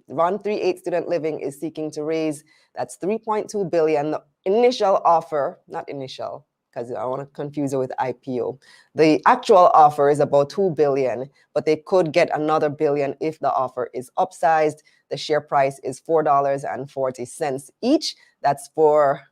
138 Student Living is seeking to raise, that's 3.2 billion. The initial offer, not initial, because I want to confuse it with IPO. The actual offer is about 2 billion, but they could get another billion if the offer is upsized. The share price is $4.40 each. That's for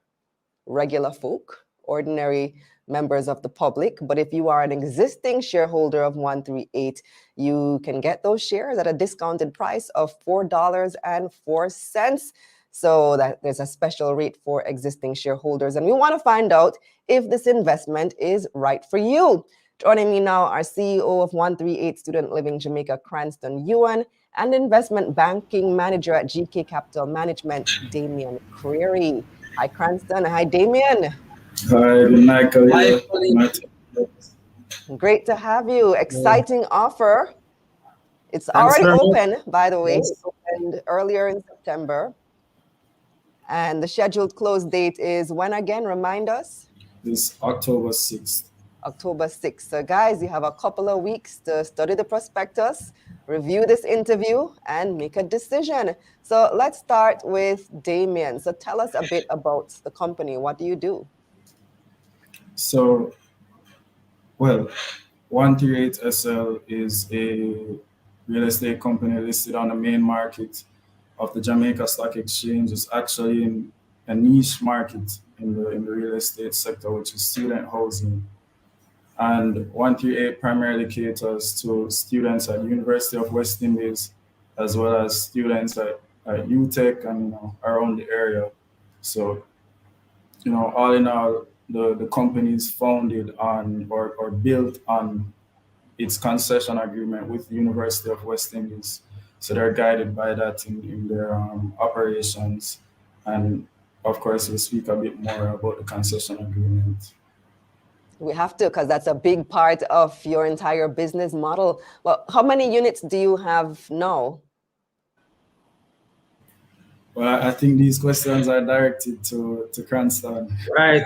regular folk, ordinary members of the public. But if you are an existing shareholder of 138, you can get those shares at a discounted price of $4.04. So that there's a special rate for existing shareholders. And we want to find out if this investment is right for you. Joining me now are CEO of 138 Student Living Jamaica, Cranston Ewan, and investment banking manager at GK Capital Management, Damien Creary. Hi, Cranston. Hi, Damien. Hi, good night, Khalila. Great to have you. Exciting offer. It's already open, by the way. It opened earlier in September. And the scheduled close date is when again? Remind us. It's October 6th. October 6th. So guys, you have a couple of weeks to study the prospectus, review this interview, and make a decision. So let's start with Damien. So tell us a bit about the company. What do you do? So, well, 138 SL is a real estate company listed on the main market of the Jamaica Stock Exchange. It's actually in a niche market in the real estate sector, which is student housing. And 138 primarily caters to students at the University of West Indies, as well as students at UTech and around the area. So, all in all, the company is founded on or built on its concession agreement with the University of West Indies. So they're guided by that in their operations. And of course, we'll speak a bit more about the concession agreement. We have to, because that's a big part of your entire business model. Well, how many units do you have now? Well, I think these questions are directed to Cranston. Right,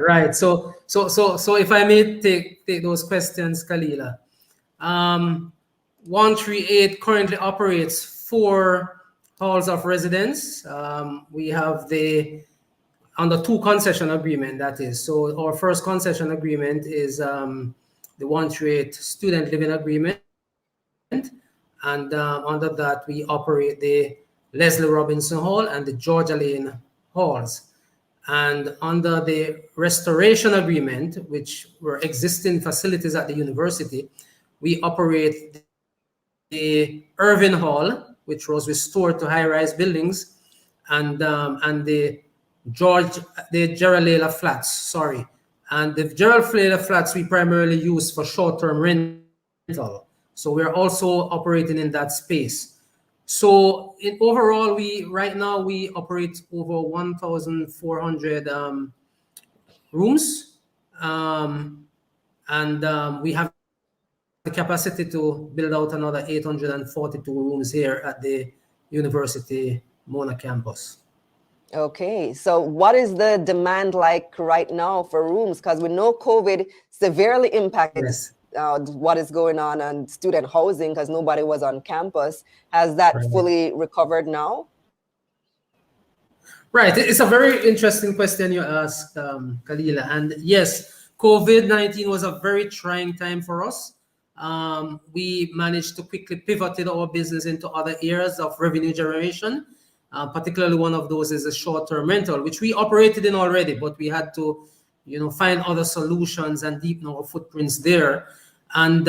right. So if I may take those questions, Khalila. 138 currently operates 4 halls of residence. We have under 2 concession agreement, that is. So our first concession agreement is the 138 Student Living Agreement. And under that, we operate the Leslie Robinson Hall and the Georgia Lane Halls. And under the restoration agreement, which were existing facilities at the university, we operate the Irving Hall, which was restored to high-rise buildings, and the Gerald Layla Flats, sorry. And the Gerald Layla Flats we primarily use for short-term rental. So we're also operating in that space. So overall, right now we operate over 1,400 rooms, and we have the capacity to build out another 842 rooms here at the University Mona campus. Okay, so what is the demand like right now for rooms? Because we know COVID severely impacted what is going on student housing because nobody was on campus. Has that fully recovered now? Right, it's a very interesting question you asked, Khalila. And yes, COVID-19 was a very trying time for us. We managed to quickly pivot our business into other areas of revenue generation. Particularly one of those is a short-term rental, which we operated in already, but we had to, find other solutions and deepen our footprints there. And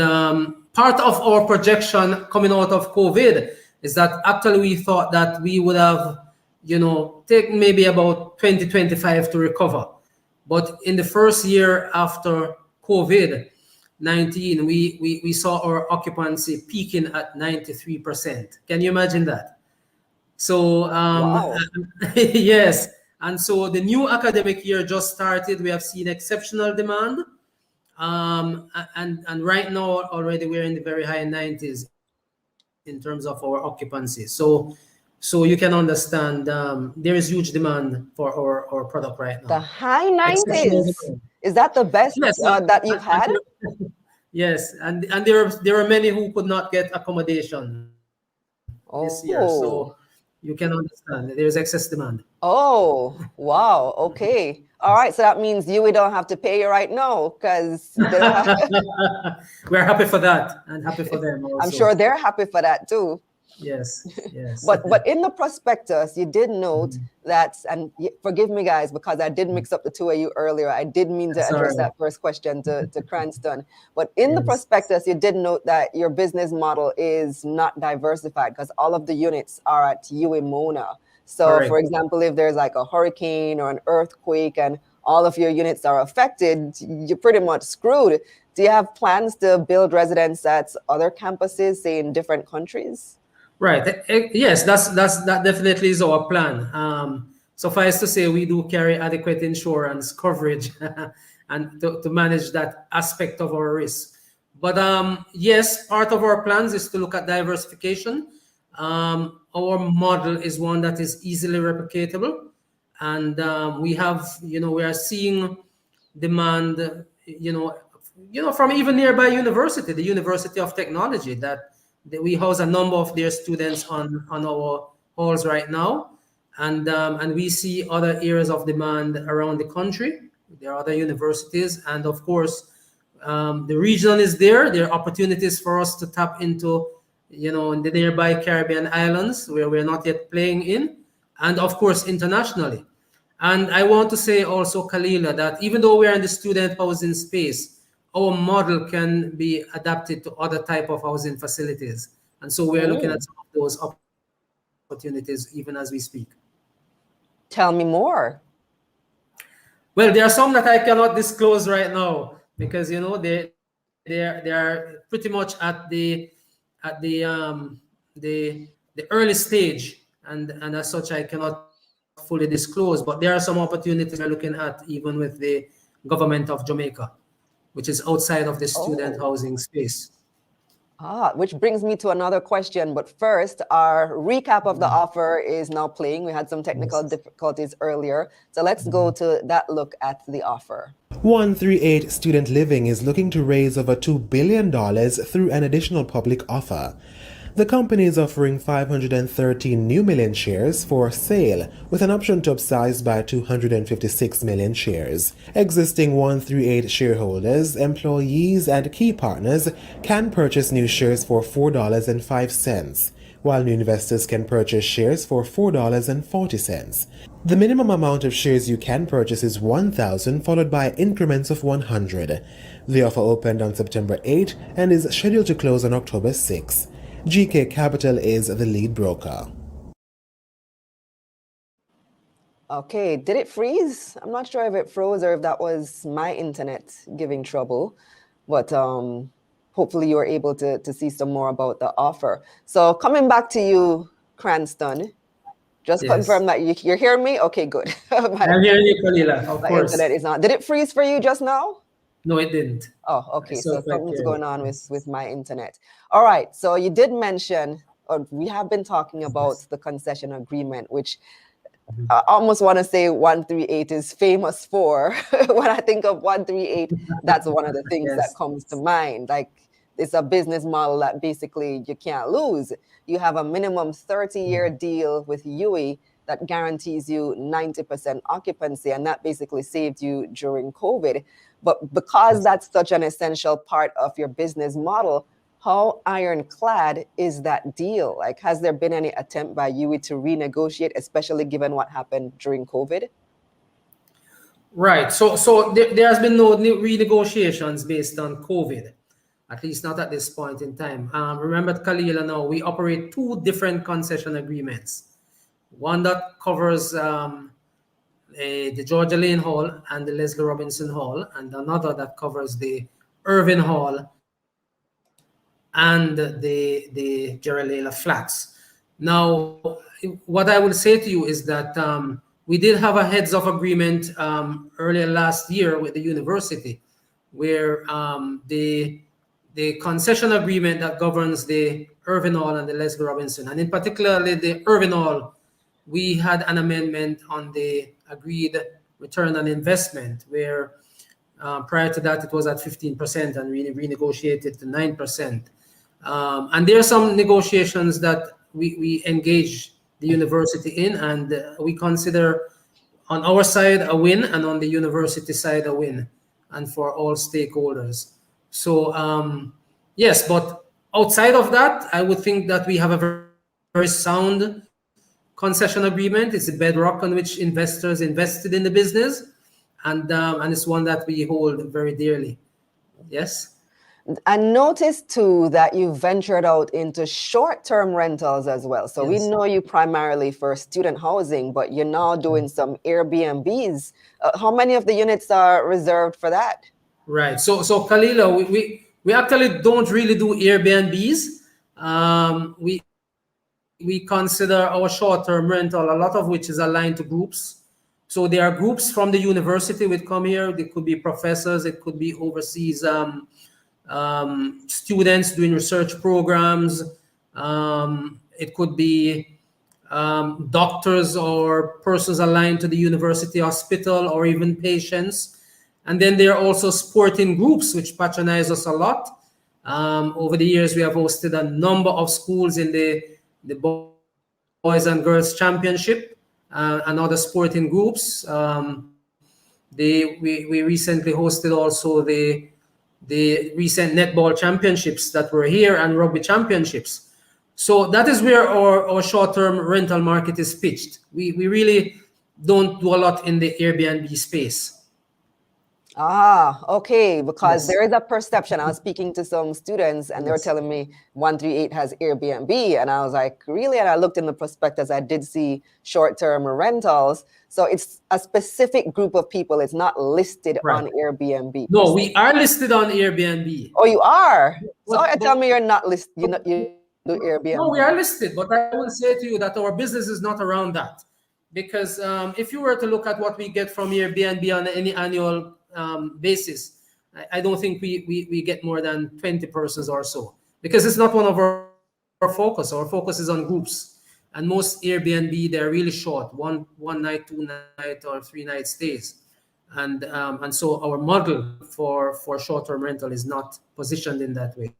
part of our projection coming out of COVID is that actually we thought that we would have, take maybe about 2025 to recover. But in the first year after COVID-19, we saw our occupancy peaking at 93%. Can you imagine that? So, wow. yes. And so the new academic year just started. We have seen exceptional demand. And right now already we're in the very high 90s in terms of our occupancy. So you can understand there is huge demand for our product right now. The high 90s. Is that the best that you've had? Yes, and there are many who could not get accommodation. this year. So you can understand that there's excess demand. Oh, wow. Okay. All right. So that means we don't have to pay you right now because they don't have. We're happy for that and happy for them also. I'm sure they're happy for that too. Yes, yes. But in the prospectus, you did note that, and forgive me, guys, because I did mix up the two of you earlier. I did mean to address that first question to Cranston. But in the prospectus, you did note that your business model is not diversified because all of the units are at UWI Mona. So, for example, if there's like a hurricane or an earthquake and all of your units are affected, you're pretty much screwed. Do you have plans to build residence at other campuses, say in different countries? Right. Yes, that definitely is our plan. Suffice to say, we do carry adequate insurance coverage and to manage that aspect of our risk. But yes, part of our plans is to look at diversification. Our model is one that is easily replicatable, and we are seeing demand, from even nearby university, the University of Technology, that we house a number of their students on our halls right now, and we see other areas of demand around the country. There are other universities, and of course, the region is there. There are opportunities for us to tap into, in the nearby Caribbean islands where we're not yet playing in, and of course, internationally. And I want to say also, Kalila, that even though we're in the student housing space, our model can be adapted to other type of housing facilities. And so we're looking at some of those opportunities even as we speak. Tell me more. Well, there are some that I cannot disclose right now because they are pretty much at the early stage, and as such I cannot fully disclose. But there are some opportunities we're looking at even with the government of Jamaica, which is outside of the student housing space. Which brings me to another question. But first, our recap of the offer is now playing. We had some technical difficulties earlier. So let's go to that look at the offer. 138 Student Living is looking to raise over $2 billion through an additional public offer. The company is offering 513 new million shares for sale, with an option to upsize by 256 million shares. Existing 138 shareholders, employees, and key partners can purchase new shares for $4.05, while new investors can purchase shares for $4.40. The minimum amount of shares you can purchase is 1,000, followed by increments of 100. The offer opened on September 8 and is scheduled to close on October 6. GK Capital is the lead broker. Okay, did it freeze? I'm not sure if it froze or if that was my internet giving trouble, but hopefully you were able to see some more about the offer. So coming back to you, Cranston, just confirm that you're hearing me? Okay, good. I'm hearing you, Kalila, of course. Internet is not. Did it freeze for you just now? No, it didn't. Oh, okay. So something's going on with my internet. All right. So you did mention, or we have been talking about the concession agreement, which I almost want to say 138 is famous for. When I think of 138, that's one of the things that comes to mind. Like, it's a business model that basically you can't lose. You have a minimum 30-year deal with UWI that guarantees you 90% occupancy, and that basically saved you during COVID. But because that's such an essential part of your business model, how ironclad is that deal? Like, has there been any attempt by UWI to renegotiate, especially given what happened during COVID? Right. So there has been no renegotiations based on COVID, at least not at this point in time. Remember, Kalila, now we operate two different concession agreements. One that covers the Georgia Lane Hall and the Leslie Robinson Hall, and another that covers the Irving Hall and the Geraldine Flats. Now, what I will say to you is that we did have a heads of agreement earlier last year with the university, where the concession agreement that governs the Irving Hall and the Leslie Robinson, and in particularly the Irving Hall, we had an amendment on the agreed return on investment, where prior to that it was at 15% and we renegotiated to 9%. And there are some negotiations that we engage the university in, and we consider on our side a win, and on the university side a win, and for all stakeholders. So yes, but outside of that, I would think that we have a very sound concession agreement. It's a bedrock on which investors invested in the business, and it's one that we hold very dearly. Yes. I noticed too that you ventured out into short-term rentals as well. So we Yes. know you primarily for student housing, but you're now doing some Airbnbs. How many of the units are reserved for that? Right. So Kalila, we actually don't really do Airbnbs. We consider our short-term rental, a lot of which is aligned to groups. So there are groups from the university would come here. They could be professors. It could be overseas students doing research programs. It could be doctors or persons aligned to the university hospital, or even patients. And then there are also sporting groups which patronize us a lot. Over the years, we have hosted a number of schools in the Boys and Girls Championship and other sporting groups. We recently hosted also the recent netball championships that were here, and rugby championships. So that is where our short-term rental market is pitched. We really don't do a lot in the Airbnb space. Ah, okay, because Yes. there is a perception. I was speaking to some students and they were Yes. telling me 138 has Airbnb. And I was like, really? And I looked in the prospectus, I did see short-term rentals. So it's a specific group of people. It's not listed Right. on Airbnb. No, we are listed on Airbnb. Oh, you are? So But- tell me you're not listed, you do Airbnb. No, we are listed, but I will say to you that our business is not around that. Because if you were to look at what we get from Airbnb on any annual basis, I don't think we get more than 20 persons or so, because it's not one of our focus. Our focus is on groups, and most Airbnb, they're really short, one night, 2 night, or 3 night stays. And so our model for short-term rental is not positioned in that way.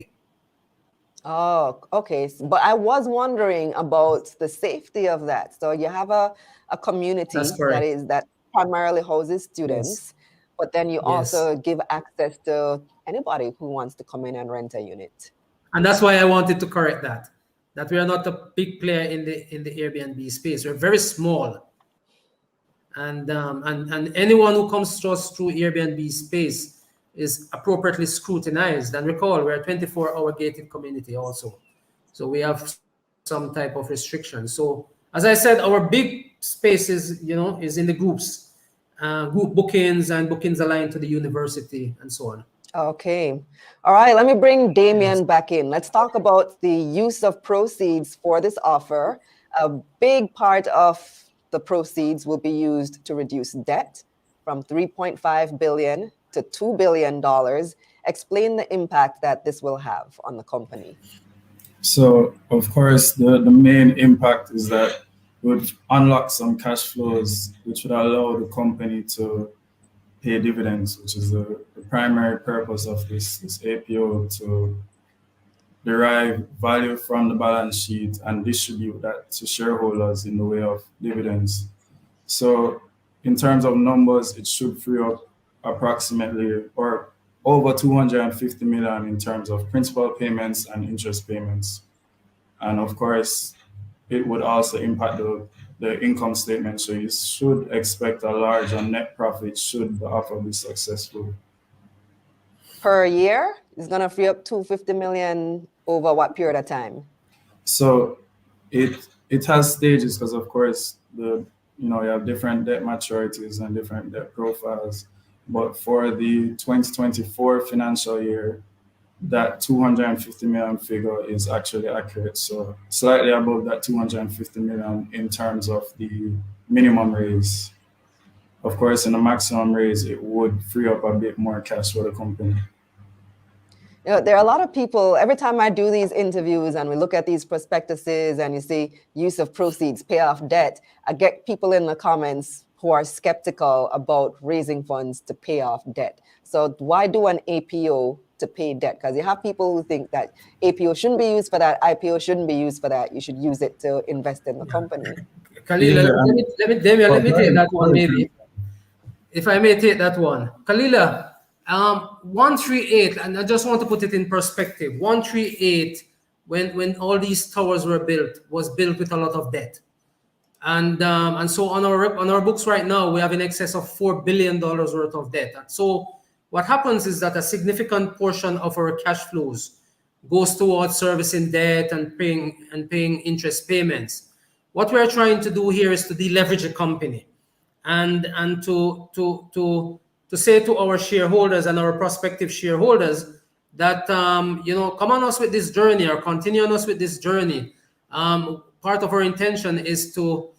Oh, okay. But I was wondering about the safety of that. So you have a community That's correct. that primarily houses students, but then you also give access to anybody who wants to come in and rent a unit. And that's why I wanted to correct that we are not a big player in the Airbnb space. We're very small. And anyone who comes to us through Airbnb space is appropriately scrutinized. And recall, we're a 24-hour gated community also. So we have some type of restriction. So as I said, our big space is in the groups, group bookings and bookings aligned to the university and so on. Okay. All right. Let me bring Damien back in. Let's talk about the use of proceeds for this offer. A big part of the proceeds will be used to reduce debt from $3.5 billion to $2 billion. Explain the impact that this will have on the company. So, of course, the main impact is that it would unlock some cash flows, which would allow the company to pay dividends, which is the primary purpose of this APO, to derive value from the balance sheet and distribute that to shareholders in the way of dividends. So in terms of numbers, it should free up approximately or over 250 million in terms of principal payments and interest payments. And of course, it would also impact the income statement. So you should expect a larger net profit should the offer be successful. Per year, it's going to free up 250 million over what period of time? So it has stages because, of course, you have different debt maturities and different debt profiles. But for the 2024 financial year, that 250 million figure is actually accurate. So slightly above that 250 million in terms of the minimum raise. Of course, in the maximum raise, it would free up a bit more cash for the company. There are a lot of people, every time I do these interviews and we look at these prospectuses and you see use of proceeds, pay off debt, I get people in the comments who are skeptical about raising funds to pay off debt. So why do an APO to pay debt? Because you have people who think that APO shouldn't be used for that, IPO shouldn't be used for that. You should use it to invest in the company. Kalila, Yeah, let me take that one go maybe. If I may take that one. Kalila, 138, and I just want to put it in perspective. 138, when all these towers were built, was built with a lot of debt. And so on our books right now, we have in excess of $4 billion worth of debt. And so what happens is that a significant portion of our cash flows goes towards servicing debt and paying interest payments. What we are trying to do here is to deleverage the company, and to say to our shareholders and our prospective shareholders that come on us with this journey, or continue on us with this journey. Part of our intention is to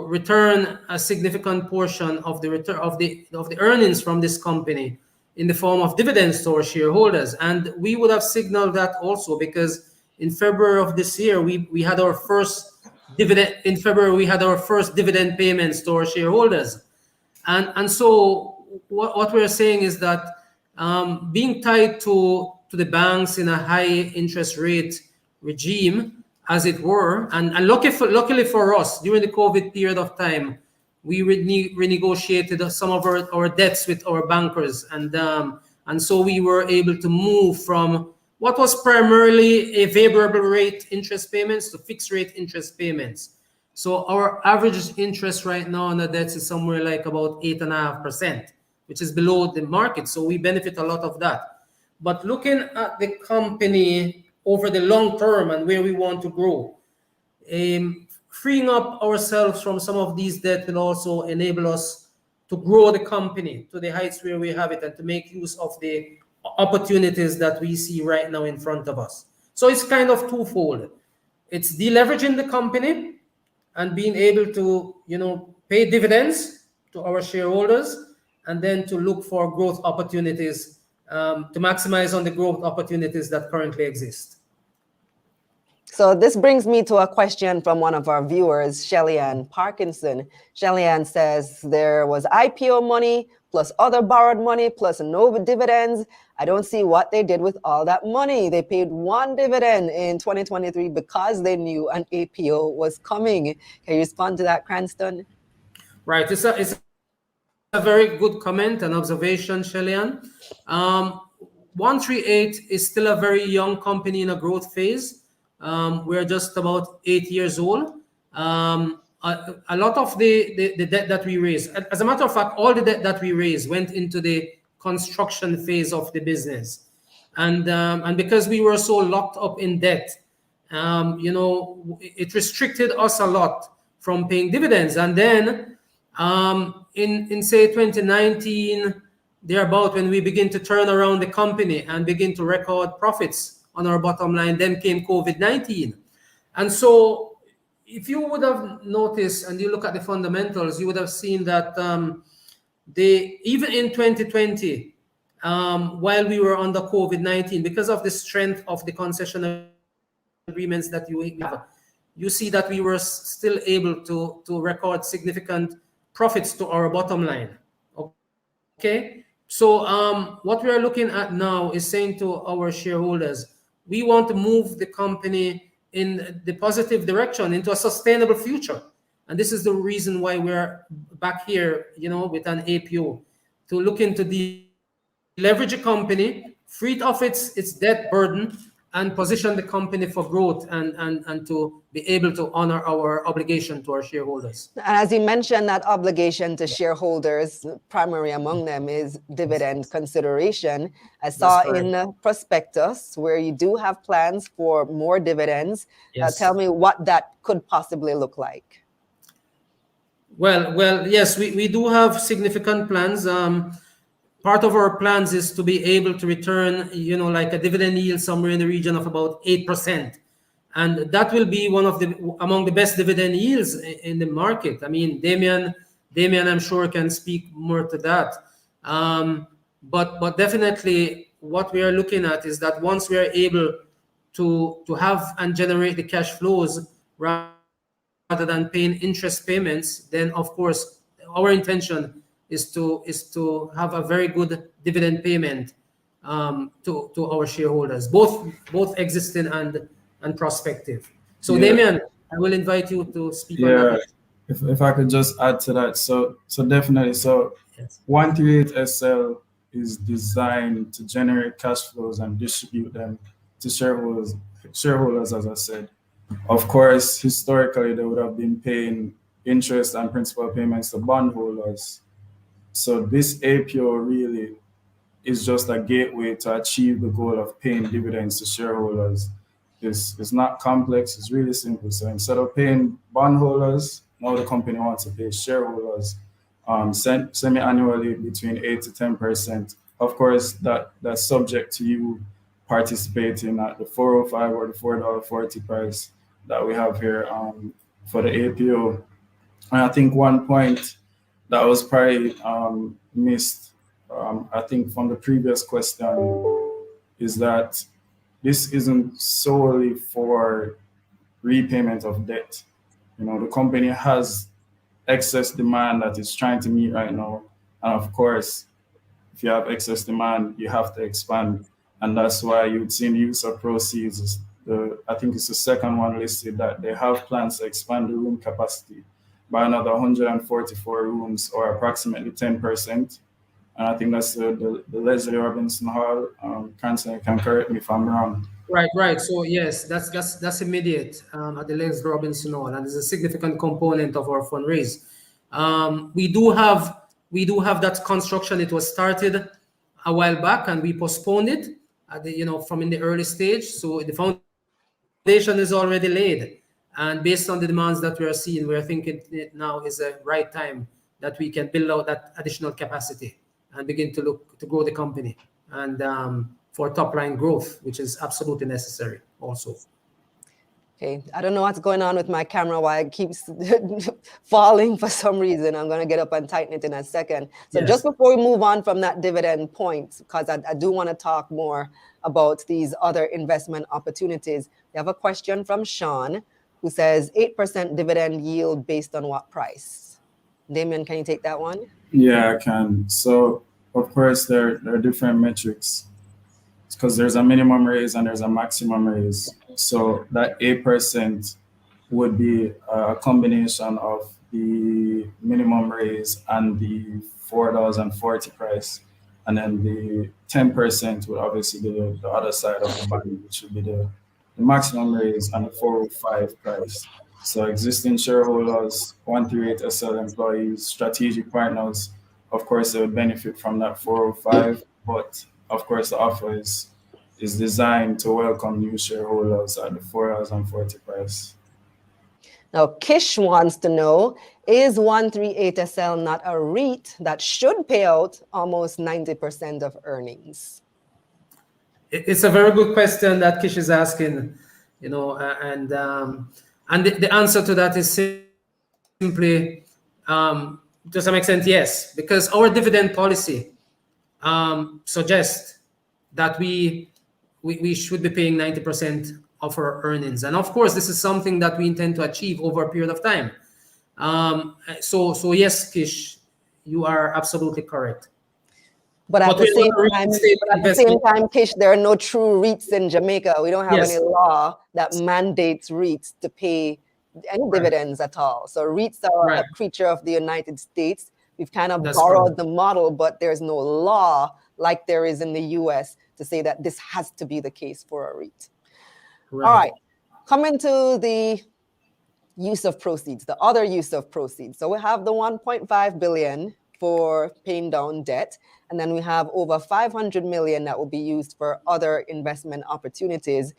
return a significant portion of the earnings from this company in the form of dividends to our shareholders. And we would have signaled that also, because in February of this year, we had our first dividend. In February, we had our first dividend payments to our shareholders. And so what we're saying is that being tied to the banks in a high interest rate regime, as it were, and luckily for us, during the COVID period of time, we renegotiated some of our debts with our bankers, and so we were able to move from what was primarily a variable rate interest payments to fixed rate interest payments. So our average interest right now on the debts is somewhere like about 8.5%, which is below the market. So we benefit a lot of that. But looking at the company over the long term and where we want to grow, freeing up ourselves from some of these debt will also enable us to grow the company to the heights where we have it, and to make use of the opportunities that we see right now in front of us. So it's kind of twofold. It's deleveraging the company and being able to, pay dividends to our shareholders, and then to look for growth opportunities, to maximize on the growth opportunities that currently exist. So this brings me to a question from one of our viewers, Shelly-Ann Parkinson. Shelly-Ann says there was IPO money plus other borrowed money plus no dividends. I don't see what they did with all that money. They paid one dividend in 2023 because they knew an APO was coming. Can you respond to that, Cranston? Right. It's a very good comment and observation, Shelly-Ann. 138 is still a very young company in a growth phase. We're just about 8 years old. A lot of the debt that we raised, as a matter of fact, all the debt that we raised went into the construction phase of the business. And because we were so locked up in debt, it restricted us a lot from paying dividends. And then in say 2019, thereabout, when we begin to turn around the company and begin to record profits on our bottom line, then came COVID-19. And so if you would have noticed and you look at the fundamentals, you would have seen that even in 2020, while we were under COVID-19, because of the strength of the concession agreements that you have, you see that we were still able to record significant profits to our bottom line. Okay, so what we are looking at now is saying to our shareholders, we want to move the company in the positive direction into a sustainable future. And this is the reason why we're back here, with an APO, to look into the leverage a company, free it of its debt burden, and position the company for growth and to be able to honor our obligation to our shareholders. And as you mentioned, that obligation to shareholders, primary among them is dividend consideration. I saw in the prospectus where you do have plans for more dividends. Yes. Tell me what that could possibly look like. Well, yes, we do have significant plans. Part of our plans is to be able to return, like a dividend yield somewhere in the region of about 8%. And that will be among the best dividend yields in the market. I mean, Damian, I'm sure, can speak more to that. But definitely what we are looking at is that once we are able to have and generate the cash flows rather than paying interest payments, then of course our intention is to have a very good dividend payment to our shareholders, both existing and prospective. So Yeah. Damien, I will invite you to speak on Yeah, that. if I could just add to that, so definitely, so Yes. 138SL is designed to generate cash flows and distribute them to shareholders, as I said. Of course, historically, they would have been paying interest and principal payments to bondholders. So this APO really is just a gateway to achieve the goal of paying dividends to shareholders. It's not complex, it's really simple. So instead of paying bondholders, now the company wants to pay shareholders semi-annually between 8 to 10%. Of course, that's subject to you participating at the 405 or the $4.40 price that we have here for the APO. And I think one point that was probably missed, I think from the previous question, is that this isn't solely for repayment of debt. You know, the company has excess demand that it's trying to meet right now. And of course, if you have excess demand, you have to expand. And that's why you'd see the use of proceeds. I think it's the second one listed that they have plans to expand the room capacity by another 144 rooms, or approximately 10%. And I think that's the Leslie Robinson Hall. Cancer can correct me if I'm wrong. Right. So yes, that's immediate at the Legs Robinson Hall, and is a significant component of our fundraise. We do have that construction. It was started a while back, and we postponed it from in the early stage. So the foundation is already laid, and based on the demands that we are seeing, we are thinking it now is the right time that we can build out that additional capacity and begin to look to grow the company and for top line growth, which is absolutely necessary also. Okay, I don't know what's going on with my camera, why it keeps falling for some reason. I'm going to get up and tighten it in a second. So Yes. just before we move on from that dividend point, because I do want to talk more about these other investment opportunities, we have a question from Sean, who says 8% dividend yield based on what price? Damien, can you take that one? Yeah, I can. So, of course, there are different metrics because there's a minimum raise and there's a maximum raise. So that 8% would be a combination of the minimum raise and the $4.40 price. And then the 10% would obviously be the other side of the band, which would be the maximum raise and the 405 price. So existing shareholders, 138SL employees, strategic partners, of course, they would benefit from that 405. But of course, the offer is designed to welcome new shareholders at the $4.40 price. Now, Kish wants to know, is 138SL not a REIT that should pay out almost 90% of earnings? It's a very good question that Kish is asking, and the answer to that is simply, to some extent, yes, because our dividend policy suggests that we should be paying 90% of our earnings, and of course, this is something that we intend to achieve over a period of time. So yes, Kish, you are absolutely correct. But at the same time, Kish, there are no true REITs in Jamaica. We don't have any law that mandates REITs to pay any dividends at all. So REITs are a creature of the United States. We've kind of borrowed the model, but there's no law like there is in the US to say that this has to be the case for a REIT. All right, coming to the use of proceeds, the other use of proceeds. So we have the 1.5 billion for paying down debt. And then we have over 500 million that will be used for other investment opportunities.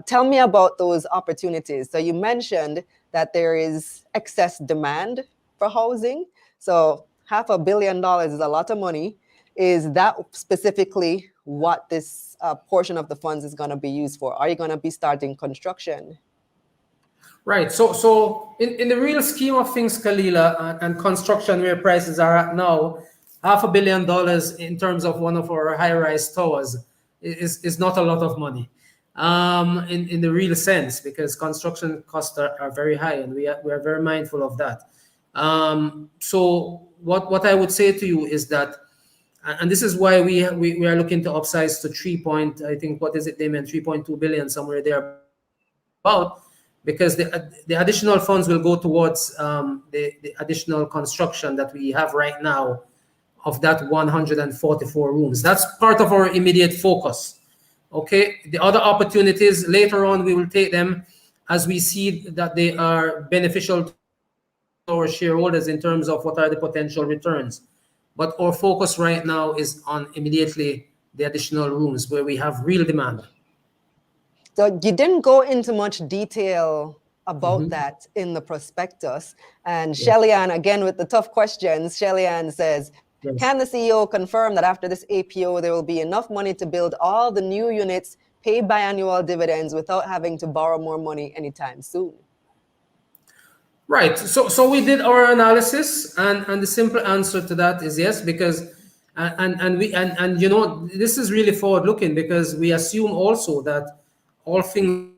Tell me about those opportunities. So you mentioned that there is excess demand for housing. So $500 million is a lot of money. Is that specifically what this portion of the funds is going to be used for? Are you going to be starting construction? Right. So in the real scheme of things, Kalila, and construction where prices are at now, $500 million in terms of one of our high-rise towers is not a lot of money in the real sense, because construction costs are very high, and we are very mindful of that. So what I would say to you is that, and this is why we are looking to upsize to 3 point, I think, what is it, Damien, 3.2 billion, somewhere there about, because the additional funds will go towards the additional construction that we have right now of that 144 rooms. That's part of our immediate focus. Okay, the other opportunities later on, we will take them as we see that they are beneficial to our shareholders in terms of what are the potential returns. But our focus right now is on immediately the additional rooms where we have real demand. So you didn't go into much detail about that in the prospectus. And Shellyanne, again, with the tough questions, Shellyanne says, can the CEO confirm that after this APO, there will be enough money to build all the new units, pay biannual dividends without having to borrow more money anytime soon? Right. So we did our analysis, and the simple answer to that is yes, because and you know, this is really forward looking, because we assume also that all things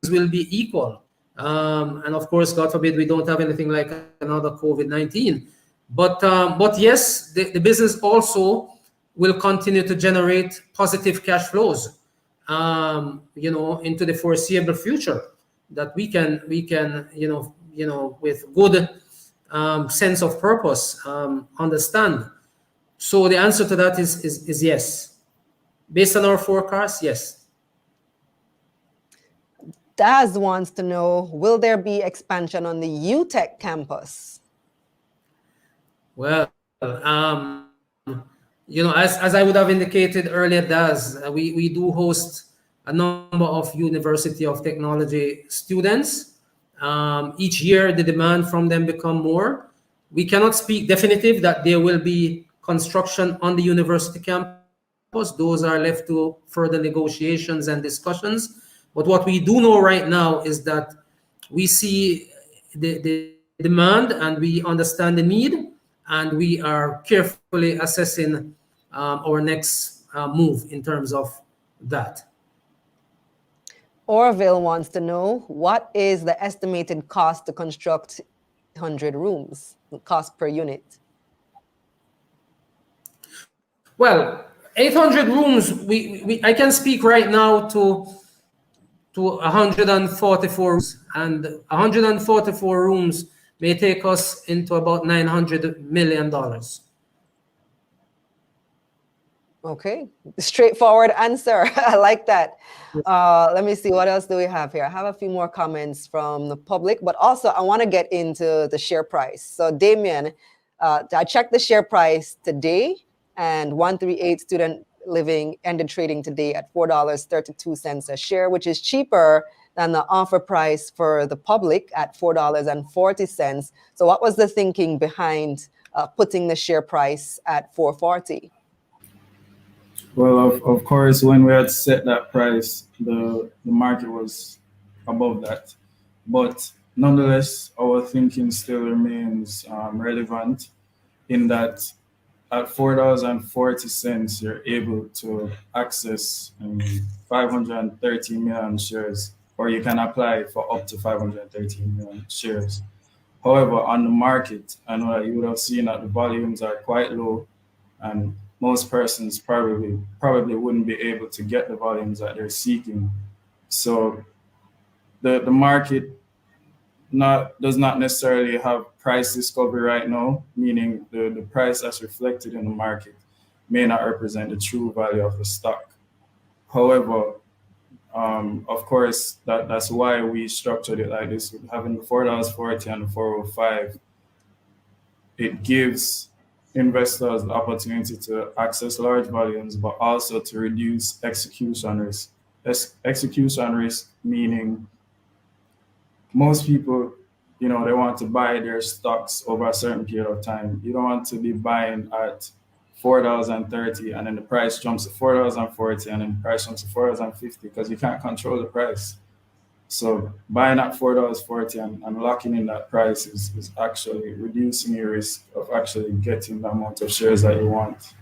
will be equal. And of course, God forbid, we don't have anything like another COVID-19. But yes, the business also will continue to generate positive cash flows, you know, into the foreseeable future, that we can you know, with good sense of purpose, understand. So the answer to that is yes. Based on our forecast, yes. Daz wants to know, will there be expansion on the UTech campus? Well, you know, as I would have indicated earlier, Daz, we do host a number of University of Technology students. Each year, the demand from them become more. We cannot speak definitive that there will be construction on the university campus. Those are left to further negotiations and discussions. But what we do know right now is that we see the demand, and we understand the need, and we are carefully assessing our next move in terms of that. Orville wants to know, what is the estimated cost to construct 100 rooms, cost per unit? Well, 800 rooms, I can speak right now to 144 rooms, and 144 rooms may take us into about $900 million. Okay, straightforward answer. I like that. Let me see, what else do we have here? I have a few more comments from the public, but also I want to get into the share price. So Damien, I checked the share price today, and 138 Student Living ended trading today at $4.32 a share, which is cheaper than the offer price for the public at $4.40. So what was the thinking behind putting the share price at $4.40? Well, of course, when we had set that price, the market was above that. But nonetheless, our thinking still remains relevant, in that at $4.40, you're able to access 530 million shares, or you can apply for up to 530 million shares. However, on the market, I know that you would have seen that the volumes are quite low, and most persons probably wouldn't be able to get the volumes that they're seeking. So the market does not necessarily have price discovery right now, meaning the price that's reflected in the market may not represent the true value of the stock. However, of course, that's why we structured it like this, with having the $4.40 and the 405. It gives investors the opportunity to access large volumes, but also to reduce execution risk. Execution risk meaning most people, you know, they want to buy their stocks over a certain period of time. You don't want to be buying at $4.30 and then the price jumps to $4.40 and then the price jumps to $4.50, because you can't control the price. So buying at $4.40 and locking in that price is actually reducing your risk of actually getting the amount of shares that you want.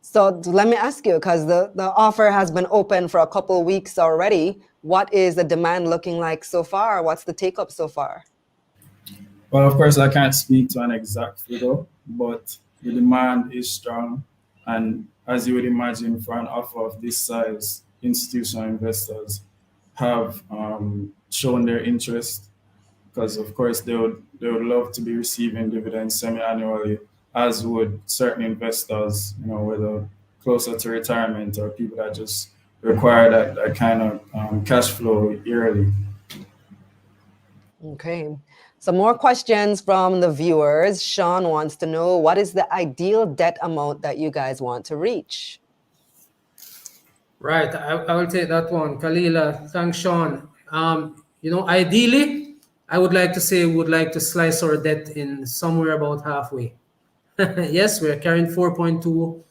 So let me ask you, because the offer has been open for a couple of weeks already, what is the demand looking like so far? What's the take-up so far? Well, of course, I can't speak to an exact figure, but the demand is strong. And as you would imagine, for an offer of this size, institutional investors have shown their interest because, of course, they would love to be receiving dividends semi-annually, as would certain investors, whether closer to retirement or people that just require that kind of cash flow yearly. Okay. Some more questions from the viewers. Sean wants to know, what is the ideal debt amount that you guys want to reach? Right, I will take that one. Kalila, thanks, Sean. Ideally, I would like to say we would like to slice our debt in somewhere about halfway. Yes, we're carrying 4.2,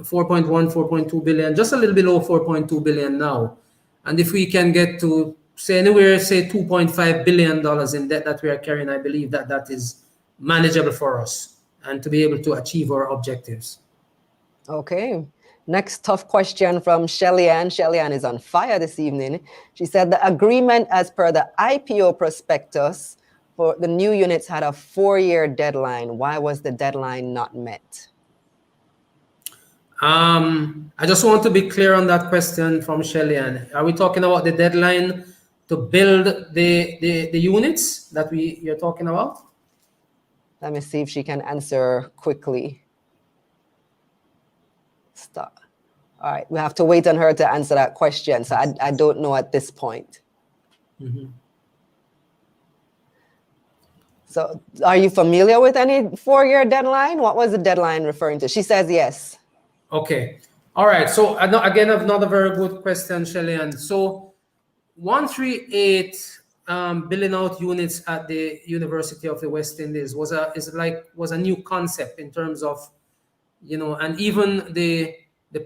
4.1, 4.2 billion, just a little below 4.2 billion now. And if we can get to say anywhere, say $2.5 billion in debt that we are carrying, I believe that that is manageable for us and to be able to achieve our objectives. Okay. Next tough question from Shelly-Ann. Shelly-Ann is on fire this evening. She said the agreement as per the IPO prospectus for the new units had a 4-year deadline. Why was the deadline not met? I just want to be clear on that question from Shelly-Ann. Are we talking about the deadline to build the units that you're talking about? Let me see if she can answer quickly. Stop. All right, we have to wait on her to answer that question. So I don't know at this point. Mm-hmm. So are you familiar with any 4-year deadline? What was the deadline referring to? She says yes. Okay. All right. So again, another very good question, Shelly-Ann. So 138 billing out units at the University of the West Indies was a new concept in terms of, and even the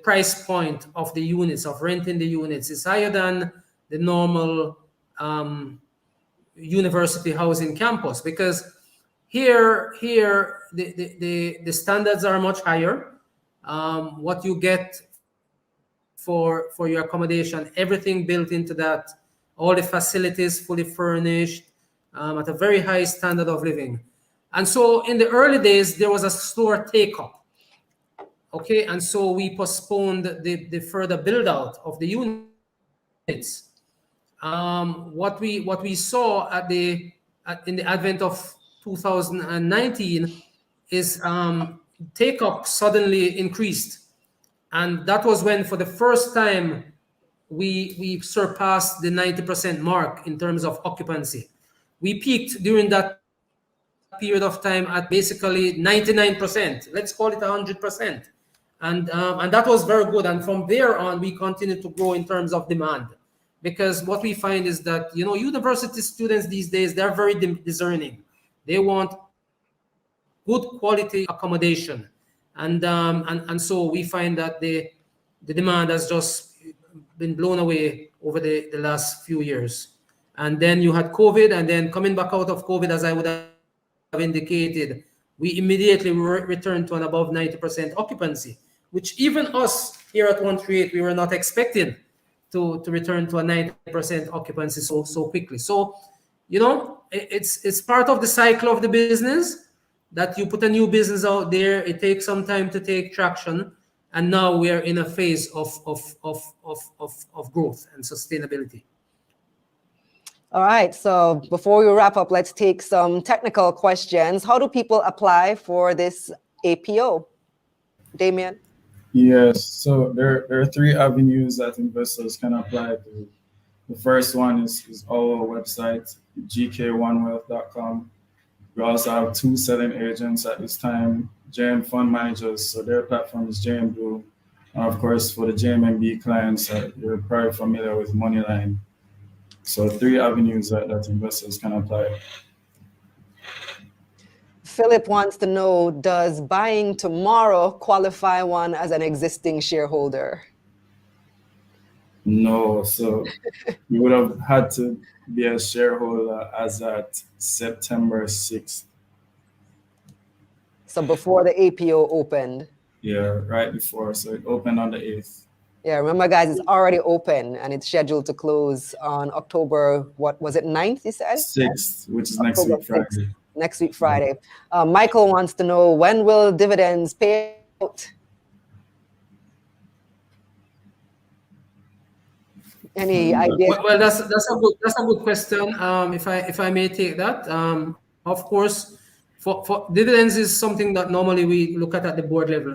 price point of the units, of renting the units, is higher than the normal university housing campus, because here the standards are much higher. What you get for your accommodation, everything built into that, all the facilities fully furnished, at a very high standard of living. And so in the early days, there was a slower take-up. Okay, and so we postponed the further build out of the units. What we saw in the advent of 2019 is take-up suddenly increased, and that was when, for the first time, we surpassed the 90% mark in terms of occupancy. We peaked during that period of time at basically 99%. Let's call it 100%, and that was very good. And from there on, we continued to grow in terms of demand, because what we find is that university students these days, they're very discerning. They want good quality accommodation, and so we find that the demand has just been blown away over the last few years. And then you had COVID, and then coming back out of COVID, as I would have indicated, we immediately returned to an above 90% occupancy, which even us here at 138, we were not expecting to return to a 90% occupancy so quickly. So, it's part of the cycle of the business that you put a new business out there. It takes some time to take traction, and now we are in a phase of growth and sustainability. All right, so before we wrap up, let's take some technical questions. How do people apply for this APO? Damien? Yes, so there are 3 avenues that investors can apply to. The first one is our website, gk1wealth.com. We also have 2 selling agents at this time, JM Fund Managers, so their platform is JM Blue. And of course, for the JMMB clients, you're probably familiar with Moneyline. So 3 avenues that investors can apply. Philip wants to know, does buying tomorrow qualify one as an existing shareholder? No, so you would have had to be a shareholder as at September 6th. So before the APO opened? Yeah, right before. So it opened on the 8th. Yeah, remember guys, it's already open and it's scheduled to close on October, what was it, 9th, you said? 6th, which is October next week, 6th. Friday. Next week, Friday. Michael wants to know, when will dividends pay out? Any idea? Well, that's a good question. If I may take that, of course, for dividends is something that normally we look at the board level.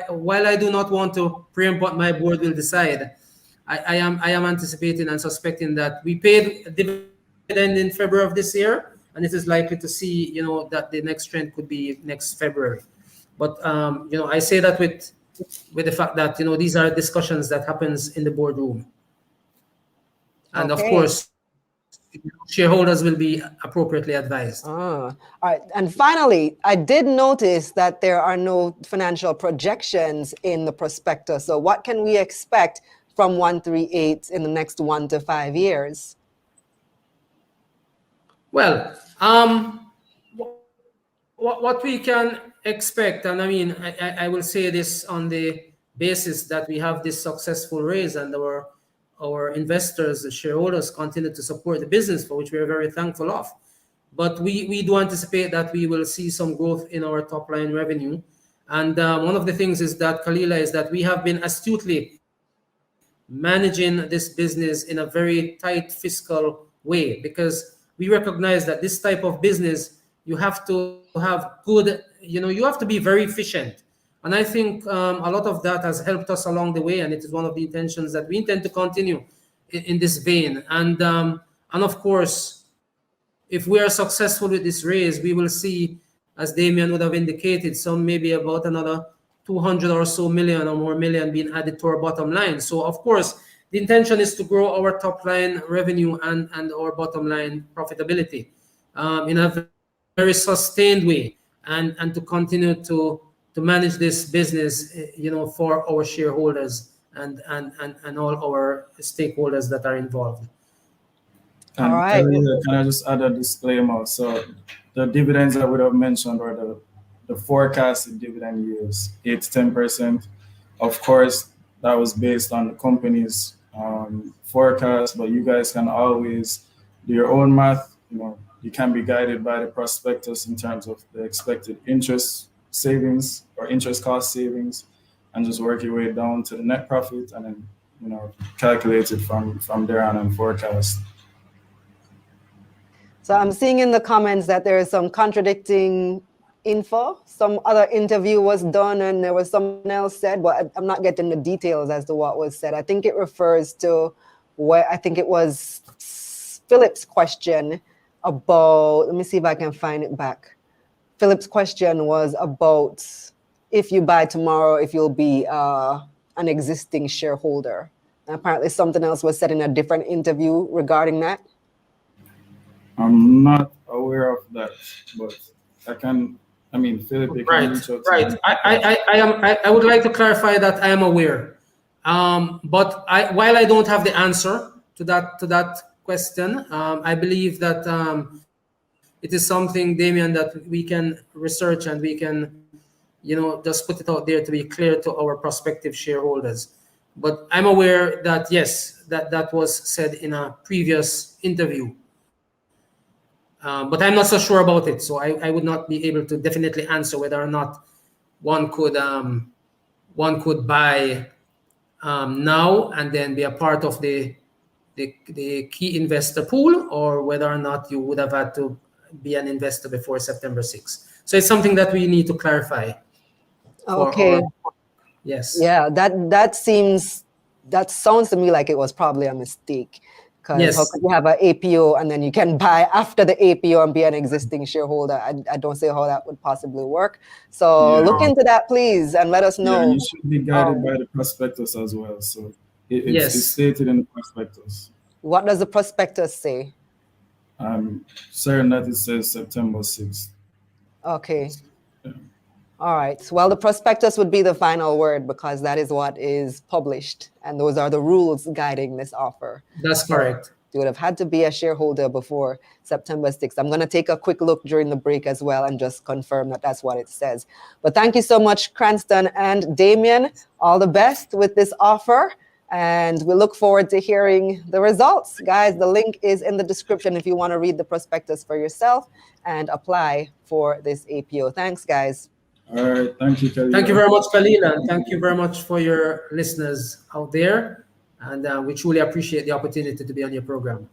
While I do not want to preempt what my board will decide, I am anticipating and suspecting that we paid a dividend in February of this year, and it is likely to see, that the next trend could be next February. But I say that with the fact that these are discussions that happens in the boardroom. And of Okay. course, shareholders will be appropriately advised. All right. And finally, I did notice that there are no financial projections in the prospectus. So what can we expect from 138 in the next 1 to 5 years? Well, what we can expect, and I mean, I will say this on the basis that we have this successful raise and our investors, the shareholders, continue to support the business, for which we are very thankful of. But we do anticipate that we will see some growth in our top line revenue. And one of the things is that, Kalila, is that we have been astutely managing this business in a very tight fiscal way, because we recognize that this type of business, you have to have good, you have to be very efficient. And I think a lot of that has helped us along the way, and it is one of the intentions that we intend to continue in this vein. And of course, if we are successful with this raise, we will see, as Damien would have indicated, some maybe about another 200 or so million or more million being added to our bottom line. So of course, the intention is to grow our top line revenue and our bottom line profitability in a very sustained way, and to continue to manage this business, for our shareholders and all our stakeholders that are involved. And All right. Can I just add a disclaimer? So the dividends I would have mentioned, or the forecasted dividend yields, 8 to 10%. Of course, that was based on the company's forecast, but you guys can always do your own math. You can be guided by the prospectus in terms of the expected interest savings or interest cost savings, and just work your way down to the net profit, and then calculate it from there on and forecast. So I'm seeing in the comments that there is some contradicting info. Some other interview was done and there was something else said, but I'm not getting the details as to what was said. I think it refers to I think it was Philip's question about, let me see if I can find it back. Philip's question was about, if you buy tomorrow, if you'll be an existing shareholder. And apparently something else was said in a different interview regarding that. I'm not aware of that, but Philip, you can reach out to Right. me. I would like to clarify that I am aware, but while I don't have the answer to that question, I believe that it is something, Damien, that we can research, and we can, just put it out there to be clear to our prospective shareholders. But I'm aware that yes, that was said in a previous interview. But I'm not so sure about it, so I would not be able to definitely answer whether or not one could buy now and then be a part of the key investor pool, or whether or not you would have had to be an investor before September 6th. So it's something that we need to clarify. Okay. Yes. Yeah, that sounds to me like it was probably a mistake. Because Yes. how could you have an APO and then you can buy after the APO and be an existing shareholder? I don't see how that would possibly work. So Yeah. look into that, please, and let us Yeah, know. you should be guided by the prospectus as well. So it's Yes. stated in the prospectus. What does the prospectus say? I'm certain that it says September 6th. Okay. Yeah. All right. Well, the prospectus would be the final word, because that is what is published, and those are the rules guiding this offer. That's correct. You would have had to be a shareholder before September 6th. I'm going to take a quick look during the break as well and just confirm that that's what it says. But thank you so much, Cranston and Damien. All the best with this offer. And we look forward to hearing the results. Guys, the link is in the description if you want to read the prospectus for yourself and apply for this APO. Thanks, guys. All right. Thank you, Kelly. Thank you very much, Kalina, and thank you very much for your listeners out there. And we truly appreciate the opportunity to be on your program.